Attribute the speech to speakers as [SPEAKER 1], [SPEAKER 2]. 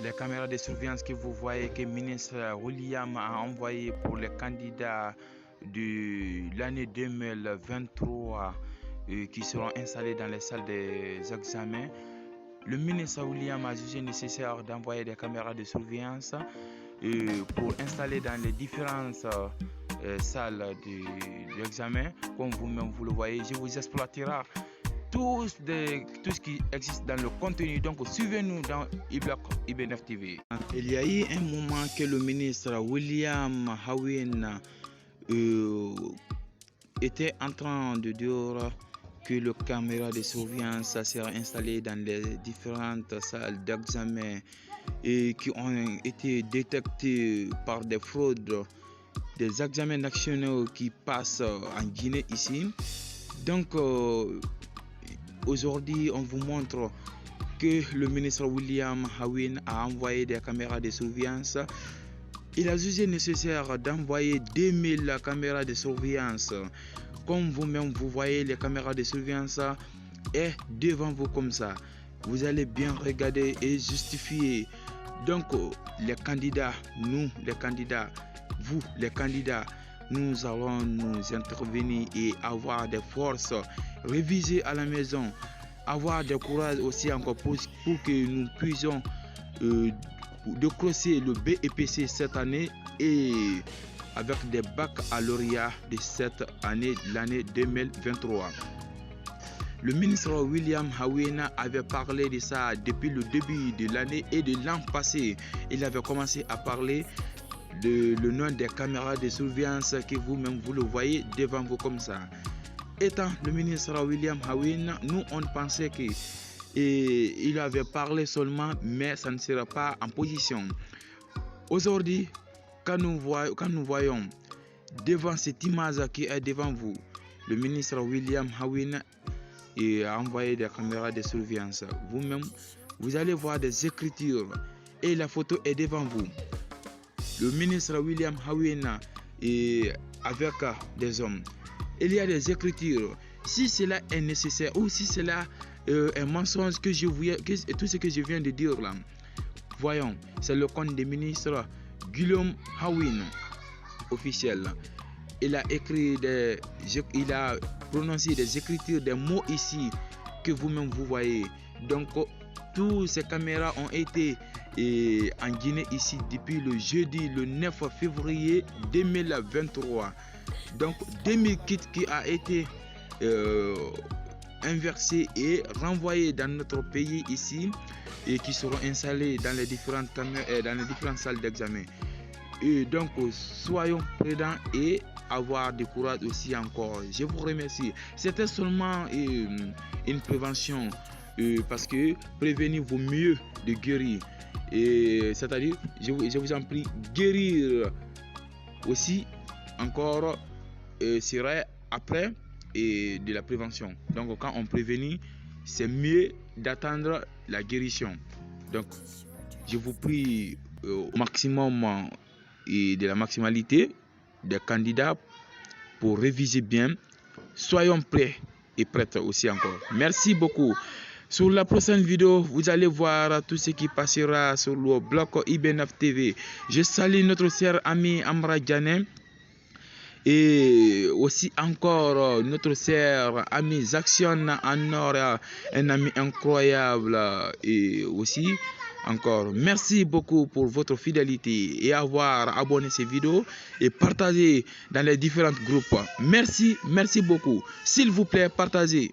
[SPEAKER 1] Les caméras de surveillance que vous voyez que le ministre William a envoyé pour les candidats de l'année 2023 qui seront installés dans les salles des examens. Le ministre William a jugé nécessaire d'envoyer des caméras de surveillance pour installer dans les différentes salles d'examen. Comme vous-même vous le voyez, je vous exploiterai tout ce qui existe dans le contenu. Donc suivez-nous dans eBlock IB9 TV. Il y a eu un moment que le ministre William Hawin était en train de dire que les caméras de surveillance seraient installées dans les différentes salles d'examen et qui ont été détectées par des fraudes des examens nationaux qui passent en Guinée ici. Donc aujourd'hui on vous montre que le ministre William Hawin a envoyé des caméras de surveillance. Il a jugé nécessaire d'envoyer 2000 caméras de surveillance. Comme vous-même vous voyez, les caméras de surveillance est devant vous comme ça. Vous allez bien regarder et justifier. Donc les candidats, nous les candidats, vous les candidats, nous allons nous intervenir et avoir des forces, réviser à la maison, avoir du courage aussi encore pour que nous puissions décrocher le BEPC cette année et avec des baccalauréats de cette année, l'année 2023. Le ministre William Hawin avait parlé de ça depuis le début de l'année et de l'an passé. Il avait commencé à parler le nom des caméras de surveillance que vous-même vous le voyez devant vous comme ça. Étant le ministre William Hawin, nous on pensait que il avait parlé seulement, mais ça ne sera pas en position. Aujourd'hui, quand nous voyons devant cette image qui est devant vous, le ministre William Hawin a envoyé des caméras de surveillance. Vous-même, vous allez voir des écritures et la photo est devant vous. Le ministre William Hawin est avec des hommes. Il y a des écritures. Si cela est nécessaire ou si cela est un mensonge tout ce que je viens de dire là, voyons, c'est le compte du ministre Guillaume Hawin officiel. Il a prononcé des écritures, des mots ici que vous-même vous voyez. Donc toutes ces caméras ont été en Guinée ici depuis le jeudi le 9 février 2023. Donc 2000 kits qui a été inversés et renvoyés dans notre pays ici et qui seront installés dans les différentes salles d'examen. Et donc soyons prudents et avoir du courage aussi encore. Je vous remercie. C'était seulement une prévention parce que prévenir vaut mieux de guérir. Et c'est-à-dire, je vous en prie, guérir aussi encore serait après de la prévention. Donc quand on prévenit, c'est mieux d'attendre la guérison. Donc je vous prie au maximum et de la maximalité des candidats pour réviser bien. Soyons prêts et prêtes aussi encore. Merci beaucoup. Sur la prochaine vidéo, vous allez voir tout ce qui passera sur le blog IB9 TV. Je salue notre cher ami Amra Djané et aussi encore notre cher ami Zaction en or, un ami incroyable. Et aussi encore merci beaucoup pour votre fidélité et avoir abonné ces vidéos et partagé dans les différents groupes. Merci beaucoup. S'il vous plaît, partagez.